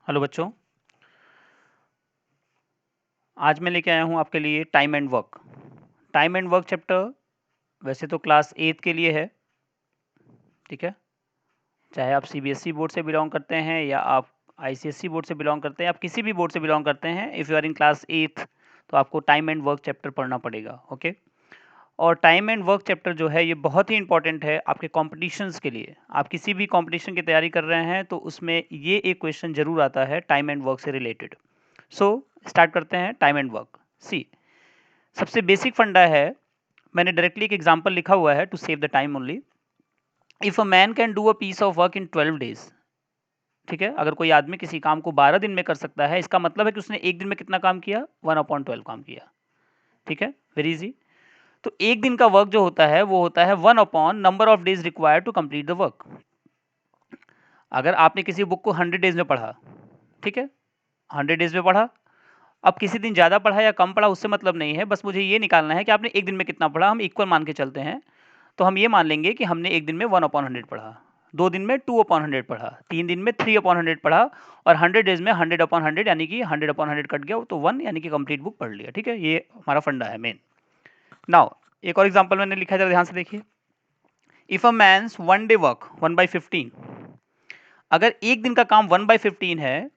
Hello बच्चों, आज मैं लेके आया हूँ आपके लिए time and work. Time and work chapter वैसे तो क्लास 8 के लिए है, ठीक है। चाहे आप सीबीएसई बोर्ड से बिलोंग करते हैं या आप आईसीएसई बोर्ड से बिलोंग करते हैं, आप किसी भी बोर्ड से बिलोंग करते हैं, if you are in class 8 तो आपको टाइम एंड वर्क चैप्टर पढ़ना पड़ेगा, ओके। और टाइम एंड वर्क चैप्टर जो है ये बहुत ही इंपॉर्टेंट है आपके कॉम्पिटिशन्स के लिए। आप किसी भी कॉम्पिटिशन की तैयारी कर रहे हैं तो उसमें ये एक क्वेश्चन जरूर आता है टाइम एंड वर्क से रिलेटेड। सो स्टार्ट करते हैं टाइम एंड वर्क। सी, सबसे बेसिक फंडा है, मैंने डायरेक्टली एक एग्जांपल लिखा हुआ है to save the time only. If a man can do a piece of work in 12 days, ठीक है, अगर कोई आदमी किसी काम को 12 दिन में कर सकता है, इसका मतलब है कि उसने एक दिन में कितना काम किया, 1/12 काम किया, ठीक है, वेरी इजी। तो एक दिन का वर्क जो होता है वो होता है 1 number of days required to complete the work. अगर आपने किसी बुक को 100 डेज में पढ़ा, ठीक है, 100 डेज में पढ़ा, अब किसी दिन ज़्यादा पढ़ा या कम पढ़ा उससे मतलब नहीं है, बस मुझे ये निकालना है कि आपने एक दिन में कितना पढ़ा। हम इक्वल मान के चलते हैं, तो हम ये मान लेंगे कि हमने एक दिन में 1/100 पढ़ा, 2 दिन में 2/100 पढ़ा, 3 दिन में 3/100 पढ़ा, और 100 डेज में 100/100 यानी कि 100/100 कट गया तो 1 यानी कि कंप्लीट बुक पढ़ लिया, ठीक है। ये हमारा फंडा है मेन। नाउ एक और एग्जांपल मैंने लिखा है, जरा ध्यान से देखिए। If a man's 1 day work 1/15, अगर एक दिन का काम 1/15 है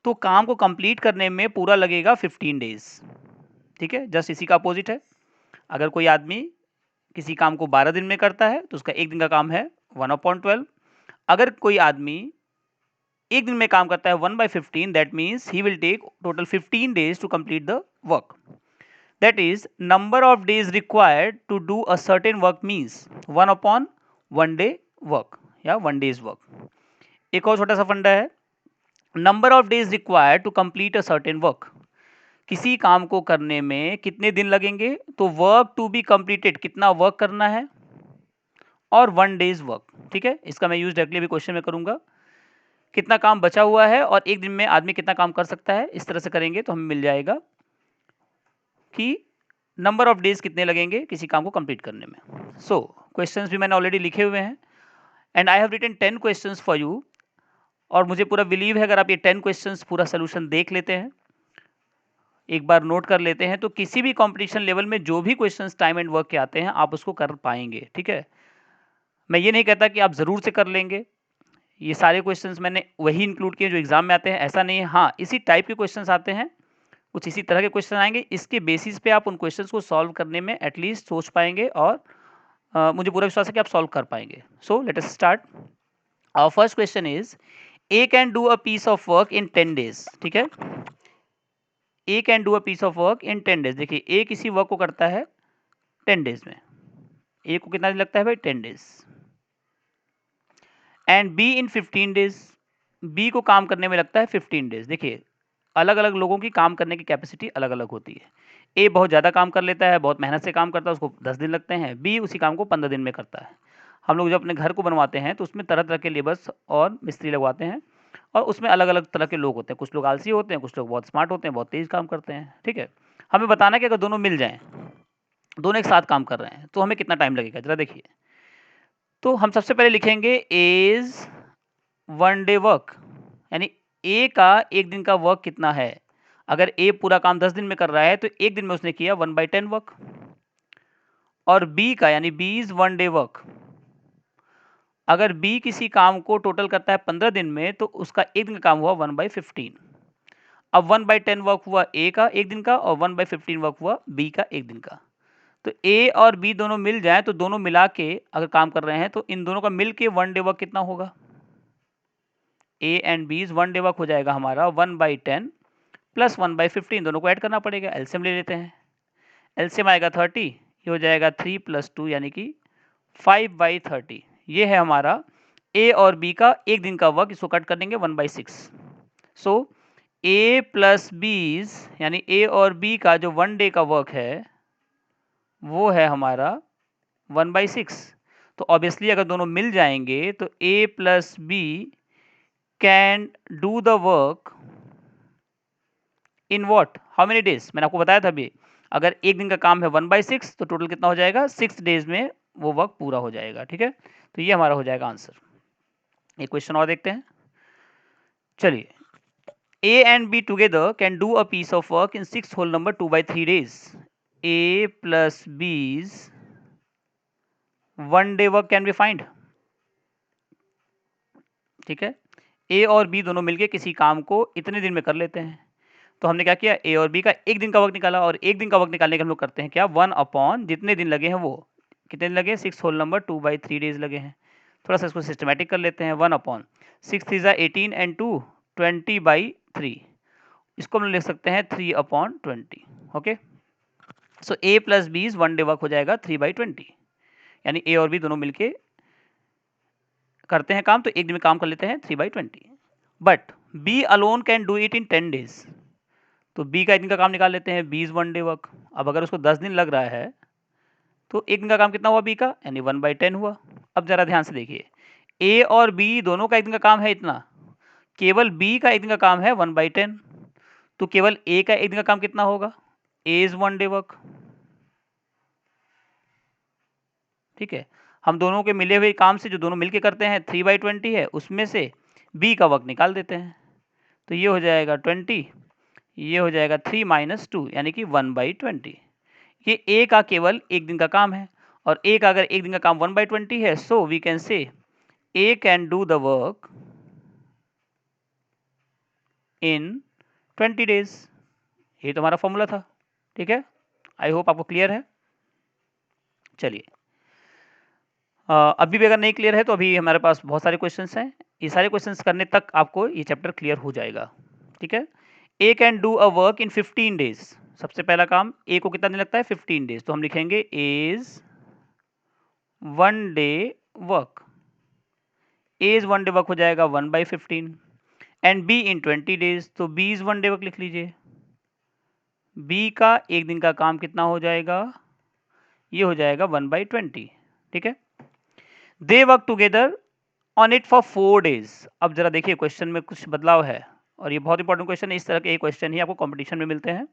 तो काम को कंप्लीट करने में पूरा लगेगा 15 डेज, ठीक है। जस्ट इसी का अपोजिट है, अगर कोई आदमी किसी काम को 12 दिन में करता है तो उसका एक दिन का काम है 1/12। अगर कोई आदमी एक दिन में काम करता है 1/15, that means he will take total 15 days to complete the work. That is number of days required to do a certain work means 1/1 day work या 1 डेज वर्क। एक और छोटा सा फंडा है, number of days required to complete a certain work. किसी काम को करने में कितने दिन लगेंगे, तो वर्क टू बी कंप्लीटेड कितना वर्क करना है, और 1 डेज वर्क, ठीक है। इसका मैं यूज डायरेक्टली भी क्वेश्चन में करूंगा, कितना काम बचा हुआ है और एक दिन में आदमी कितना काम कर सकता है। इस तरह से करेंगे तो हमें मिल जाएगा कि नंबर ऑफ डेज कितने लगेंगे किसी काम को कंप्लीट करने में। सो क्वेश्चंस भी मैंने ऑलरेडी लिखे हुए हैं, and I have written 10 questions for you. और मुझे पूरा बिलीव है अगर आप ये 10 क्वेश्चंस पूरा सोल्यूशन देख लेते हैं, एक बार नोट कर लेते हैं, तो किसी भी कंपटीशन लेवल में जो भी क्वेश्चंस टाइम एंड वर्क के आते हैं आप उसको कर पाएंगे, ठीक है। मैं ये नहीं कहता कि आप ज़रूर से कर लेंगे, ये सारे क्वेश्चंस मैंने वही इंक्लूड किए जो एग्जाम में आते हैं, ऐसा नहीं है। हाँ, इसी टाइप के क्वेश्चंस आते हैं, कुछ इसी तरह के क्वेश्चन आएंगे, इसके बेसिस पे आप उन क्वेश्चंस को सॉल्व करने में एटलीस्ट सोच पाएंगे, और मुझे पूरा विश्वास है कि आप सॉल्व कर पाएंगे। So let us start. Our first question is, A can do a piece of work in 10 days, ठीक है। A can do a piece of work in 10 days. देखिए ए किसी वर्क को करता है 10 डेज में, ए को कितना दिन लगता है भाई, 10 days. And B in 15 days, B को काम करने में लगता है 15 डेज। देखिए अलग अलग लोगों की काम करने की कैपेसिटी अलग अलग होती है। ए बहुत ज़्यादा काम कर लेता है, बहुत मेहनत से काम करता है, उसको 10 दिन लगते हैं। बी उसी काम को 15 दिन में करता है। हम लोग जब अपने घर को बनवाते हैं तो उसमें तरह तरह के लेबर्स और मिस्त्री लगवाते हैं, और उसमें अलग अलग तरह के लोग होते हैं, कुछ लोग आलसी होते हैं, कुछ लोग बहुत स्मार्ट होते हैं, बहुत तेज़ काम करते हैं, ठीक है। हमें बताना है कि अगर दोनों मिल जाएं, दोनों एक साथ काम कर रहे हैं, तो हमें कितना टाइम लगेगा, जरा देखिए। तो हम सबसे पहले लिखेंगे एज 1 डे वर्क, यानी ए का एक दिन का वर्क कितना है। अगर ए पूरा काम 10 दिन में कर रहा है तो एक दिन में उसने किया 1/10 वर्क। और बी का यानी बी इज 1 डे वर्क, अगर बी किसी काम को टोटल करता है 15 दिन में तो उसका एक दिन का काम हुआ 1/15। अब 1/10 वर्क हुआ ए का एक दिन का, और 1/15 वर्क हुआ बी का एक दिन का। तो ए और बी दोनों मिल जाए तो दोनों मिला के अगर काम कर रहे हैं तो इन दोनों का मिल के 1 डे वर्क कितना होगा, A and B 1 day work हो जाएगा हमारा 1/10 प्लस 1/15, दोनों को ऐड करना पड़ेगा। एलसीएम ले लेते हैं, एलसीएम आएगा 30, ये हो जाएगा 3 + 2 यानी कि 5/30। ये है हमारा ए और बी का एक दिन का वर्क, इसको कट कर देंगे 1/6। सो ए प्लस बीज यानी ए और बी का जो 1 डे का वर्क है वो है हमारा 1/6। तो ऑब्वियसली अगर दोनों मिल जाएंगे तो A plus B can do the work in what, how many days. मैंने आपको बताया था अभी, अगर एक दिन का काम है 1/6 तो टोटल कितना हो जाएगा, 6 डेज में वो वर्क पूरा हो जाएगा, ठीक है। तो ये हमारा हो जाएगा आंसर। एक क्वेश्चन और देखते हैं, चलिए। A and B together can do a piece of work in 6 whole number 2 by 3 days. A plus B's 1 day work can be find. ठीक है, A और B दोनों मिलके किसी काम को इतने दिन में कर लेते हैं। तो हमने क्या किया, A और B का एक दिन का वक्त निकाला, और एक दिन का वक्त निकालने के हम लोग करते हैं क्या, 1 अपॉन जितने दिन लगे हैं वो, कितने दिन लगे, 6 होल नंबर 2 by 3 डेज लगे हैं। थोड़ा सा इसको सिस्टमेटिक कर लेते हैं, 1 अपॉन 6 3 18 एंड 2 20 by 3, इसको हम लिख सकते हैं 3 upon 20। Okay, so A plus B 1 day work हो जाएगा 3 by 20, यानी A और B दोनों मिलके करते हैं काम, तो एक दिन में काम कर लेते हैं 3 by 20। But B alone can do it in 10 days, तो B का एक दिन का काम निकाल लेते हैं, B इज 1 डे वर्क। अब अगर उसको 10 दिन लग रहा है तो एक दिन का काम कितना हुआ B का, यानी 1 by 10 हुआ। अब जरा ध्यान से देखिए, A और B दोनों का एक दिन का काम है इतना, केवल B का एक दिन का काम है 1 by 10, तो केवल A का एक दिन का काम कितना होगा, A इज 1 डे वर्क। ठीक है, हम दोनों के मिले हुए काम से जो दोनों मिलके करते हैं 3 by 20 है, उसमें से B का वर्क निकाल देते हैं, तो ये हो जाएगा 20, ये हो जाएगा 3 - 2 यानी कि 1 by 20। ये A का केवल एक दिन का काम है, और A का अगर एक दिन का काम 1 by 20 है, so we can say A can do the work in 20 days. ये तो हमारा फॉर्मूला था। ठीक है, आई होप आपको क्लियर है। चलिए, अभी भी अगर नहीं क्लियर है तो अभी हमारे पास बहुत सारे क्वेश्चंस हैं, ये सारे क्वेश्चंस करने तक आपको ये चैप्टर क्लियर हो जाएगा। ठीक है, A can do a work in 15 days, सबसे पहला काम A को कितना दिन लगता है, 15 डेज, तो हम लिखेंगे A is 1 day work. A is 1 day work हो जाएगा 1 by 15, and B in 20 days, तो B इज 1 डे वर्क लिख लीजिए। B का एक दिन का काम कितना हो जाएगा, ये हो जाएगा 1 by 20। ठीक है, दे work together on it for 4 days. अब जरा देखिए क्वेश्चन में कुछ बदलाव है, और ये बहुत इंपॉर्टेंट क्वेश्चन है, इस तरह के क्वेश्चन ही आपको कंपटीशन में मिलते हैं।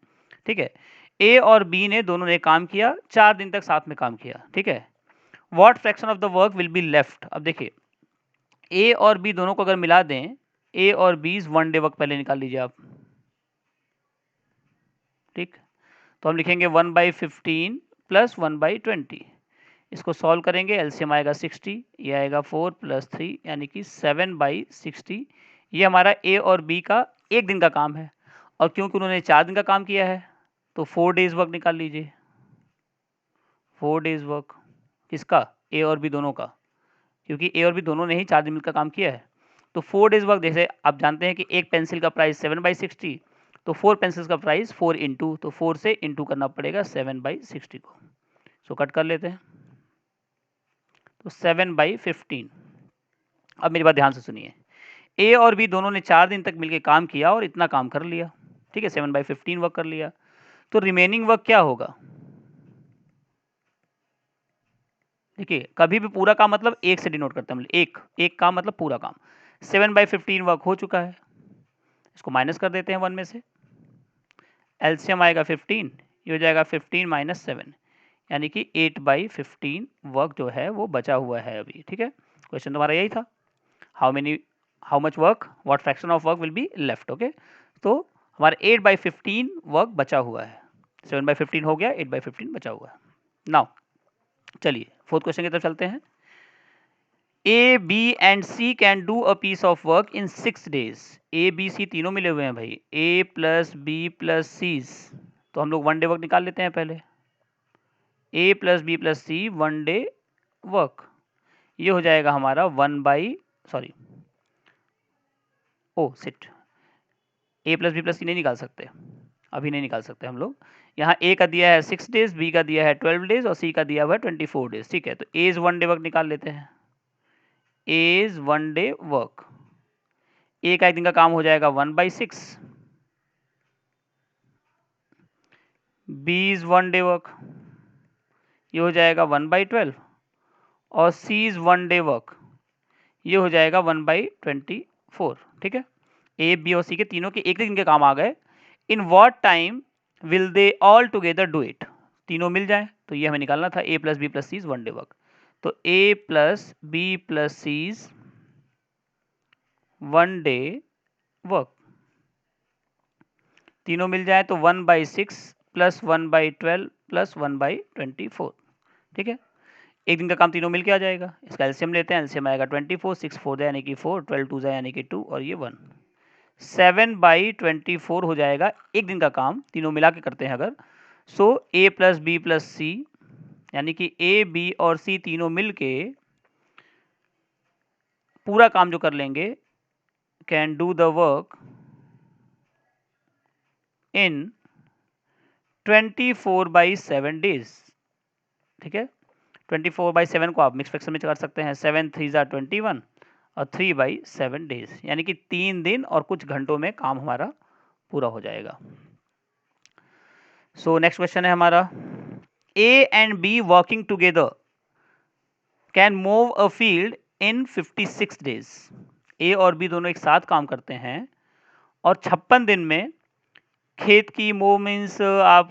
ठीक है, A और B ने दोनों ने काम किया, 4 दिन तक साथ में काम किया। ठीक है, what fraction of the work will be left. अब देखिए, A और B दोनों को अगर मिला दें, A और B 1 डे वर्क पहले निकाल लीजिए आप। ठीक, तो हम लिखेंगे 1 by 15 प्लस 1 by 20, इसको सॉल्व करेंगे, एलसीएम आएगा 60, ये आएगा 4 + 3 यानी कि 7 by 60। ये हमारा A और B का एक दिन का काम है, और क्योंकि उन्होंने 4 दिन का काम किया है तो 4 डेज वर्क निकाल लीजिए। 4 डेज वर्क किसका, A और B दोनों का, क्योंकि A और B दोनों ने ही 4 दिन का काम किया है। तो 4 डेज वर्क, जैसे आप जानते हैं कि एक पेंसिल का प्राइस 7 by 60, तो 4 पेंसिल्स का प्राइस 4 इंटू, तो 4 से इंटू करना पड़ेगा 7 by 60 को, सो कट कर लेते हैं, तो 7 by 15। अब मेरी बात ध्यान से सुनिए, A और B दोनों ने 4 दिन तक मिलकर काम किया और इतना काम कर लिया। ठीक है, 7 by 15 वर्क कर लिया, तो रिमेनिंग वर्क क्या होगा। देखिए, कभी भी पूरा काम मतलब एक से डिनोट करते हैं हम, एक काम मतलब पूरा काम। 7 by 15 वर्क हो चुका है, इसको माइनस कर देते हैं 1 में से, एलसीएम आएगा 15, ये हो जाएगा 15 - 7 यानी कि 8 by 15 वर्क जो है वो बचा हुआ है अभी। ठीक है, क्वेश्चन तुम्हारा यही था, how much work, what fraction of work will be left. Okay, तो हमारा 8 by 15 वर्क बचा हुआ है, 7 by 15 हो गया, 8 by 15 बचा हुआ है। नाउ चलिए फोर्थ क्वेश्चन की तरफ चलते हैं। A, B and C can do a piece of work in 6 days। A, B, C तीनों मिले हुए हैं भाई, A plus B plus C, तो हम लोग 1 डे वर्क निकाल लेते हैं पहले। A plus B plus C 1 day work, ये हो जाएगा हमारा 1 by, sorry oh shit, A plus B plus C नहीं निकाल सकते, अभी नहीं निकाल सकते हम लोग। यहाँ A का दिया है 6 डेज, B का दिया है 12 डेज और C का दिया हुआ है 24 डेज। ठीक है, तो A इज 1 डे वर्क निकाल लेते हैं, A is 1 day work, A का एक दिन का काम हो जाएगा 1 by 6, B is 1 day work, ये हो जाएगा 1 by 12, और C इज 1 डे वर्क, ये हो जाएगा 1 by 24। ठीक है, A, B और C के तीनों के एक दिन के काम आ गए। In what time will they all together do it, तीनों मिल जाए, तो ये हमें निकालना था, A plus B plus C is 1 day work, तो A plus B plus C is 1 day work. तीनों मिल जाए तो 1/6 प्लस 1/12 प्लस 1/24, ठीक है। एक दिन का काम तीनों मिल के आ जाएगा। इसका एलसीएम लेते हैं, एलसीएम आएगा 24, 6 4 यानी कि 4, 12 2 यानी कि 2 और ये 1, 7/24 हो जाएगा एक दिन का काम, तीनों मिला के करते हैं अगर। सो ए प्लस बी प्लस सी यानी कि ए बी और सी तीनों मिल के पूरा काम जो कर लेंगे, can do the work in 24/7 days, ठीक है। 24/7 को आप मिक्स फ्रैक्शन में कर सकते हैं, 7 3 ज़ा 21 और 3/7 डेज यानी कि 3 दिन और कुछ घंटों में काम हमारा पूरा हो जाएगा। सो नेक्स्ट क्वेश्चन है हमारा, A and B working together can move a field in 56 days. A और बी दोनों एक साथ काम करते हैं और 56 दिन में खेत की मूव मीन्स आप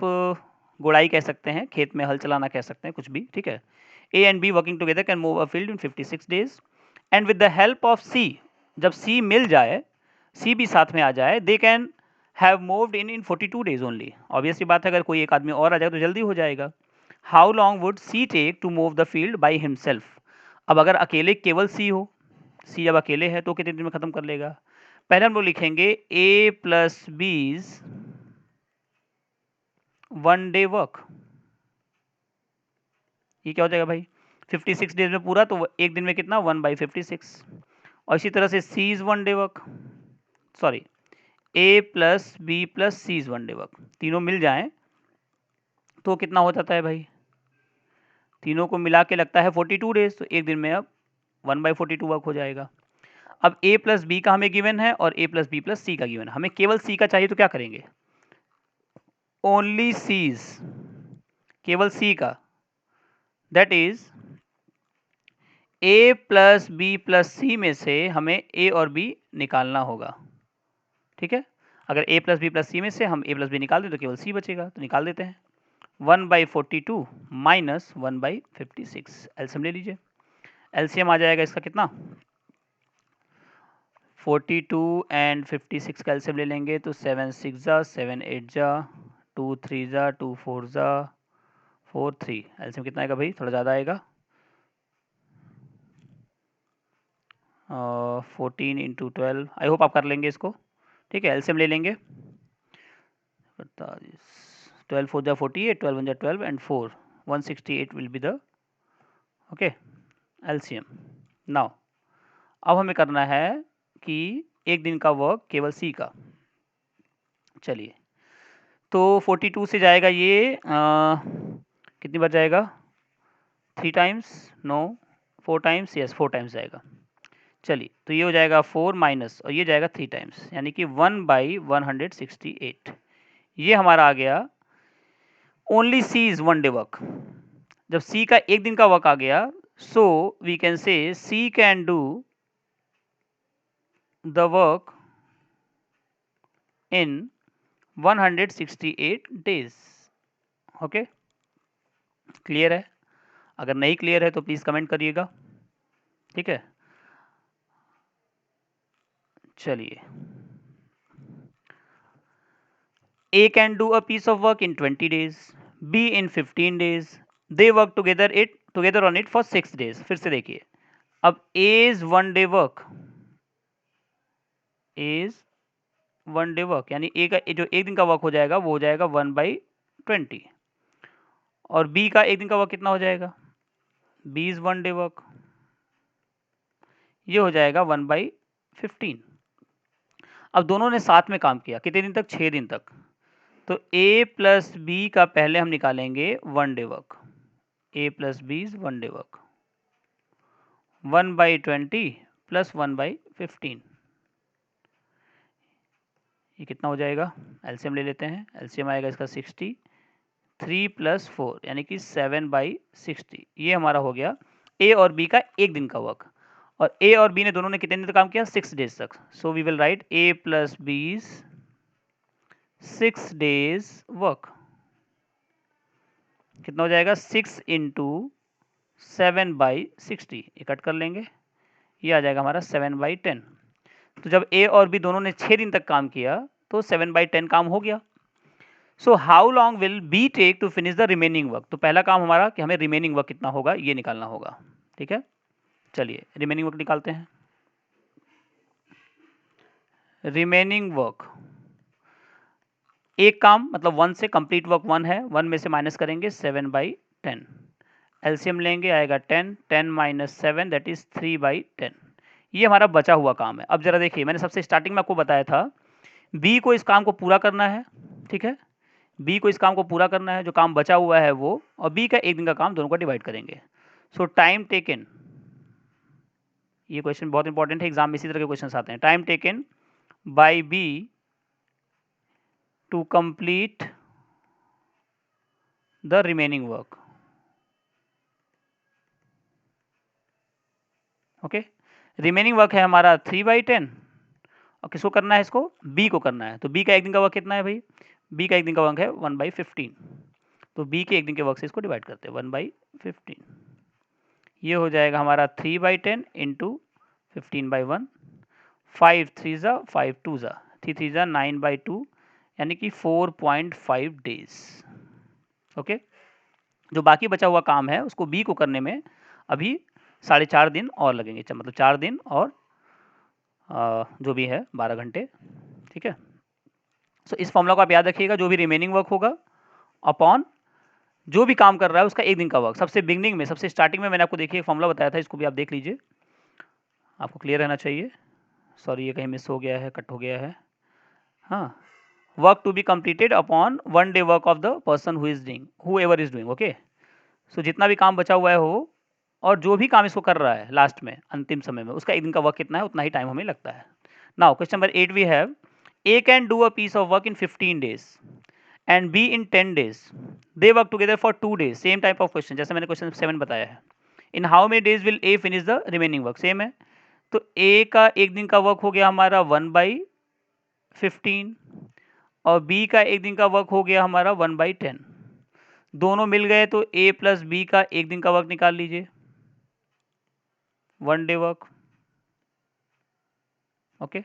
गुड़ाई कह सकते हैं, खेत में हल चलाना कह सकते हैं, कुछ भी, ठीक है। A and B working together can move a field in 56 days and with the help of C, जब सी मिल जाए, सी भी साथ में आ जाए, they can have moved in 42 days only. Obvious सी बात है, अगर कोई एक आदमी और आ जाए तो जल्दी हो जाएगा। How long would C take to move the field by himself. अब अगर अकेले केवल सी हो, सी जब अकेले है तो कितने दिन में खत्म कर लेगा। पहले हम लोग लिखेंगे ए प्लस बीज 1 डे वर्क। ये क्या हो जाएगा भाई, 56 डेज में पूरा, तो एक दिन में कितना, 1/56। और इसी तरह से C is 1 day work, sorry A plus B plus C is 1 day work, तीनों मिल जाएं तो कितना हो जाता है भाई, तीनों को मिला के लगता है 42 डेज, तो एक दिन में अब 1/42 वर्क हो जाएगा। अब ए प्लस बी का हमें गिवन है और ए प्लस बी प्लस सी का गिवन है, हमें केवल सी का चाहिए तो क्या करेंगे, ओनली सीज, केवल सी का, that is A plus B plus C में से हमें ए और बी निकालना होगा, ठीक है। अगर ए प्लस बी प्लस सी में से हम ए प्लस बी निकाल दें तो केवल सी बचेगा, तो निकाल देते हैं। 1/42 माइनस 1/56, एलसीएम ले लीजिए। एलसीएम आ जाएगा इसका कितना, 42 एंड 56 का एलसीएम ले लेंगे तो 7 6 ज़ा 7 8 ज़ा 2 3 ज़ा 2 4 ज़ा 4 3, एलसीएम कितना आएगा भाई, थोड़ा ज़्यादा आएगा, 14 इंटू 12। आई होप आप कर लेंगे इसको, ठीक है। एलसीएम ले लेंगे, 12 4 ज़ा 48, 12 1 ज़ा 12 and 4 168 will be the okay LCM. Now अब हमें करना है कि एक दिन का वर्क केवल सी का। चलिए, तो 42 से जाएगा ये कितनी बार जाएगा, 3 times, no 4 times, yes 4 times जाएगा। चलिए, तो ये हो जाएगा 4 माइनस और ये जाएगा 3 टाइम्स यानी कि 1/168। ये हमारा आ गया only C is 1 day work. जब सी का एक दिन का वर्क आ गया, सो we can say C can do the work in 168 days. Okay, clear है? अगर नहीं क्लियर है तो प्लीज कमेंट करिएगा, ठीक है। चलिए, A can do a piece of work in 20 days, B in 15 days, they work together on it for 6 days। फिर से देखिए, अब A's 1 day work, A's 1 day work यानी A का जो एक दिन का वर्क हो जाएगा वो हो जाएगा 1/20, और B का एक दिन का वर्क कितना हो जाएगा, B is 1 day work, ये हो जाएगा 1/15। अब दोनों ने साथ में काम किया कितने दिन तक, 6 दिन तक, तो A प्लस बी का पहले हम निकालेंगे 1 day work, A plus B is 1 day work, 1/20 plus 1/15, ये कितना हो जाएगा, एलसीएम ले लेते हैं। एलसीएम आएगा इसका 60, 3 प्लस 4 यानी कि 7/60। ये हमारा हो गया ए और बी का एक दिन का वर्क, और ए और बी ने दोनों ने कितने दिन तक काम किया, 6 डेज तक। So we will write A plus B 6 days work, कितना हो जाएगा, 6 इंटू 7/60, ये कट कर लेंगे, ये आ जाएगा हमारा 7/10। तो जब ए और बी दोनों ने 6 दिन तक काम किया तो 7/10 काम हो गया। So how long will be take to finish the remaining work? तो पहला काम हमारा कि हमें रिमेनिंग वर्क कितना होगा ये निकालना होगा। ठीक है, चलिए रिमेनिंग वर्क निकालते हैं। रिमेनिंग वर्क, एक काम मतलब 1 से कंप्लीट वर्क 1 है, 1 में से माइनस करेंगे 7/10, एलसीएम लेंगे आएगा 10, 10 माइनस 7 दैट इज 3/10। ये हमारा बचा हुआ काम है। अब जरा देखिए, मैंने सबसे स्टार्टिंग में आपको बताया था बी को इस काम को पूरा करना है। ठीक है, बी को इस काम को पूरा करना है, जो काम बचा हुआ है वो, और बी का एक दिन का काम, दोनों को डिवाइड करेंगे। सो टाइम टेकन, ये क्वेश्चन बहुत इंपॉर्टेंट है, एग्जाम में इसी तरह के क्वेश्चन आते हैं। Time taken by B to complete the remaining work. Okay, remaining work है हमारा 3/10, और किसको करना है? इसको बी को करना है। तो बी का एक दिन का वर्क कितना है भाई? बी का एक दिन का वर्क है 1/15, तो बी के एक दिन के वर्क से इसको डिवाइड करते हैं 1/15। ये हो जाएगा हमारा 3/10 इंटू 15/1, 5 3 ज़ा 5 2 ज़ा 3 3 ज़ा 9/2, यानी कि 4.5 डेज। ओके, जो बाकी बचा हुआ काम है उसको बी को करने में अभी 4.5 दिन और लगेंगे, मतलब 4 दिन और जो भी है 12 घंटे। ठीक है, सो इस फॉर्मूला को आप याद रखिएगा, जो भी रिमेनिंग वर्क होगा अपॉन जो भी काम कर रहा है उसका एक दिन का वर्क। सबसे बिगनिंग में, सबसे स्टार्टिंग में मैंने आपको देखिए फॉर्मूला बताया था, इसको भी आप देख लीजिए, आपको क्लियर रहना चाहिए। सॉरी, ये कहीं मिस हो गया है, कट हो गया है। हाँ, work to be completed upon 1 day work of the person who is doing, whoever is doing. Okay, so जितना भी काम बचा हुआ है हो, और जो भी काम इसको कर रहा है लास्ट में, अंतिम समय में, उसका एक दिन का वर्क कितना है, उतना ही टाइम हमें लगता है। Now question number 8 we have, A can do a piece of work in 15 days and B in 10 days, they work together for 2 days. Same type of question जैसे मैंने क्वेश्चन 7 बताया है। In how many days will A finish the remaining work? Same है। तो ए का एक दिन का वर्क हो गया हमारा 1/15, और बी का एक दिन का वर्क हो गया हमारा 1/10। दोनों मिल गए तो ए प्लस बी का एक दिन का वर्क निकाल लीजिए, 1 डे वर्क। ओके,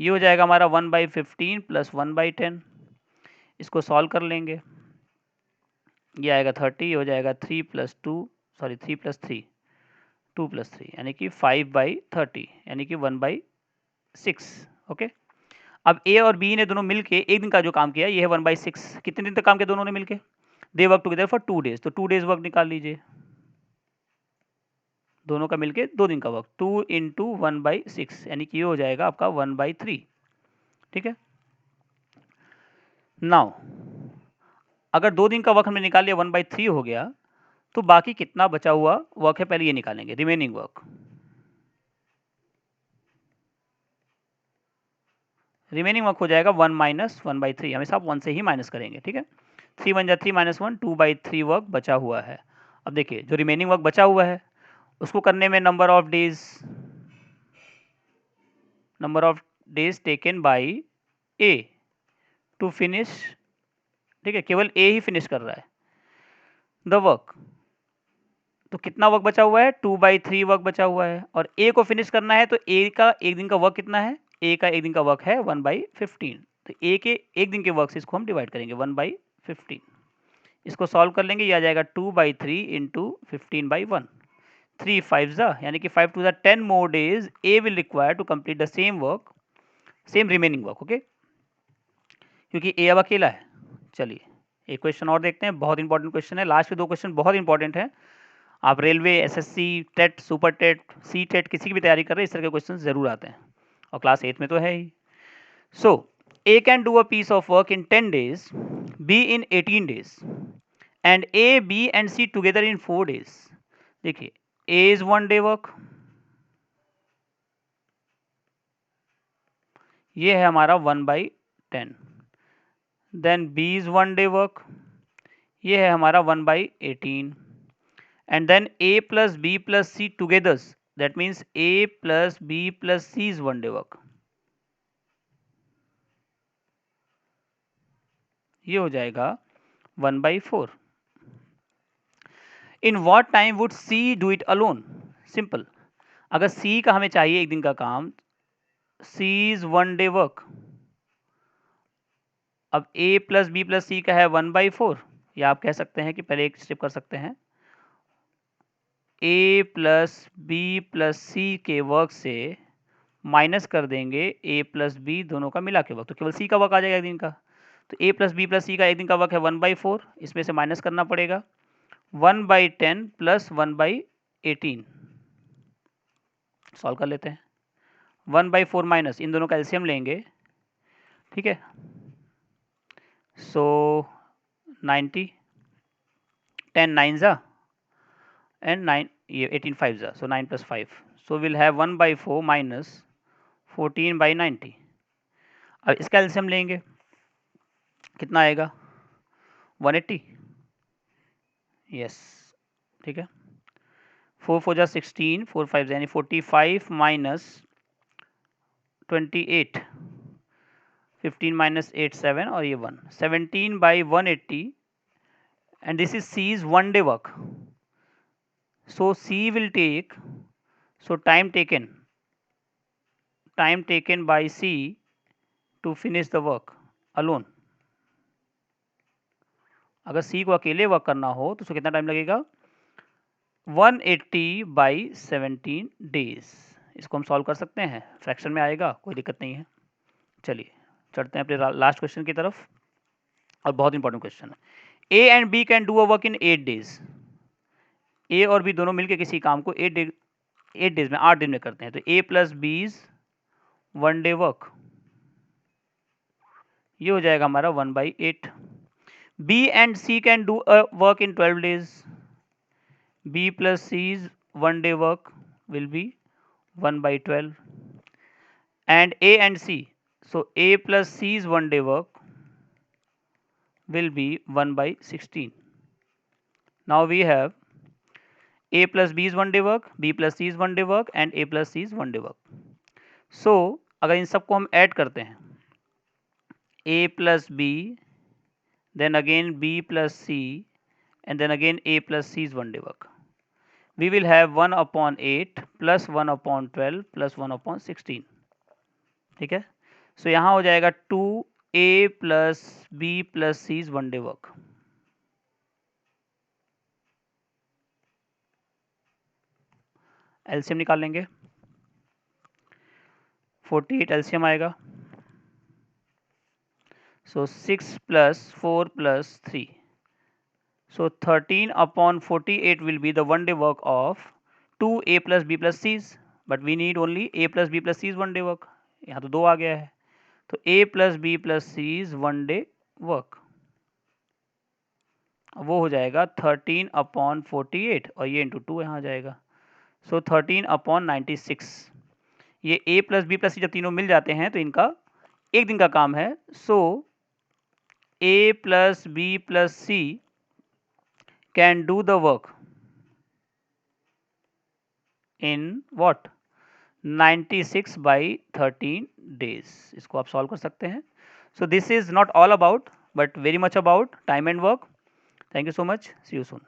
ये हो जाएगा हमारा 1/15 प्लस 1/10। इसको सॉल्व कर लेंगे, ये आएगा 30, ये हो जाएगा 3 + 2, सॉरी 3 + 3, 2 + 3, यानी कि 5/30, यानी कि 1/6। ओके, अब ए और बी ने दोनों मिलके एक दिन का जो काम किया ये है 1/6। कितने दिन तक काम किया दोनों ने मिलके? दे वर्क टुगेदर फॉर 2 डेज, तो 2 डेज वर्क निकाल लीजिए, दोनों का मिलके 2 दिन का वर्क, 2 × 1/6, यानी कि ये हो जाएगा आपका 1/3। ठीक है, नाउ अगर 2 दिन का वर्क हमने निकाल लिया 1/3 हो गया, तो बाकी कितना बचा हुआ वर्क है पहले ये निकालेंगे, रिमेनिंग वर्क। रिमेनिंग वर्क हो जाएगा 1 - 1/3, हमेशा आप 1 से ही माइनस करेंगे। ठीक है, 3 × 1 = 3 - 1, 2/3 वर्क बचा हुआ है। अब देखिए, जो रिमेनिंग वर्क बचा हुआ है उसको करने में number of days taken by A to finish, ठीक है, केवल ए ही फिनिश कर रहा है द वर्क। तो कितना वर्क बचा हुआ है? 2/3 वर्क बचा हुआ है, और ए को फिनिश करना है, तो ए का एक दिन का वर्क कितना है? ए का एक दिन का वर्क है 1/15, तो ए के एक दिन के वर्क से इसको हम डिवाइड करेंगे 1/15। इसको सॉल्व कर लेंगे, ये आ जाएगा 2/3 इंटू 15/1, 3 5 ज़ा, यानी कि 5 2 ज़ा 10 more days A will require to complete the same work, same remaining work. Okay, क्योंकि ए अब अकेला है। चलिए एक क्वेश्चन और देखते हैं, बहुत इंपॉर्टेंट क्वेश्चन है। लास्ट के 2 क्वेश्चन बहुत इंपॉर्टेंट है। आप railway, SSC, TET, super TET, C TET किसी की भी तैयारी कर रहे हैं, इस तरह के क्वेश्चन जरूर आते हैं, और क्लास 8 में तो है ही। So A can do a piece of work in 10 days, B in 18 days, and A, B and C together in 4 days. देखिए, ए इज 1 डे वर्क, ये है हमारा 1/10, then B is 1 day work, ये है हमारा 1/18, and then a plus b plus c together, that means a plus b plus c is 1 day work। ये हो जाएगा 1/4। इन what time would c do it alone? Simple, अगर c का हमें चाहिए एक दिन का काम, c इज 1 डे वर्क, अब a प्लस बी प्लस सी का है 1/4, या आप कह सकते हैं कि पहले एक स्टेप कर सकते हैं, a प्लस बी प्लस सी के वर्क से माइनस कर देंगे a प्लस बी दोनों का मिला के वर्क, तो केवल c का वर्क आ जाएगा एक दिन का। तो a प्लस बी प्लस सी का एक दिन का वर्क है 1/4, इसमें से माइनस करना पड़ेगा 1/10 प्लस 1/18। सॉल्व कर लेते हैं। 1/4 माइनस, इन दोनों का एलसीएम लेंगे, ठीक है। सो 90, 10 9 जा and 9, ये 18 5 जा, so 9 plus 5, so we'll have 1/4 minus 14/90। अब इसका एलसीएम लेंगे, कितना आएगा 180, यस, ठीक है। 4 4 जा 16, 4 5 जा यानी 45 माइनस 28, 15 माइनस 8 7 और ये 1, 17/180, and this is C's 1 day work. So C will take, so time taken by C to finish the work alone. अगर C को अकेले वर्क करना हो तो उसको कितना टाइम लगेगा 180/17 days। इसको हम सॉल्व कर सकते हैं, फ्रैक्शन में आएगा, कोई दिक्कत नहीं है। चलिए चढ़ते हैं अपने लास्ट क्वेश्चन की तरफ, और बहुत इंपॉर्टेंट क्वेश्चन है। A and B can do a work in 8 days। A और B दोनों मिलकर किसी काम को 8 डेज में, 8 दिन में करते हैं, तो A प्लस बीज 1 day वर्क, ये हो जाएगा हमारा 1/8। B and C can do a work in 12 days। B plus C's 1 day work will be 1/12, and A and C, so A plus C's 1 day work will be 1/16. Now we have A plus B's 1 day work, B plus C's 1 day work and A plus C's 1 day work. So अगर इन सबको हम add करते हैं, A plus B, then again B plus C, and then again A plus C's 1 day work, we will have 1/8 plus 1/12 plus 1/16, ठीक है। सो यहाँ हो जाएगा 2A plus B plus C's 1 day work। LCM निकाल लेंगे, 48 एलसीएम आएगा, सो 6 plus 4 plus 3, so 13/48 will be the 1 day work of 2A plus B plus C's, but we need only A plus B plus C's 1 day work। यहाँ तो 2 आ गया है, तो A plus B plus C's 1 day work वो हो जाएगा 13/48, और ये इंटू 2 यहाँ आ जाएगा, सो 13/96। ये A प्लस बी प्लस सी जब तीनों मिल जाते हैं तो इनका एक दिन का काम है। So A plus B plus C can do the work in what 96/13 days। इसको आप सॉल्व कर सकते हैं। So this is not all about but very much about time and work. Thank you so much, see you soon.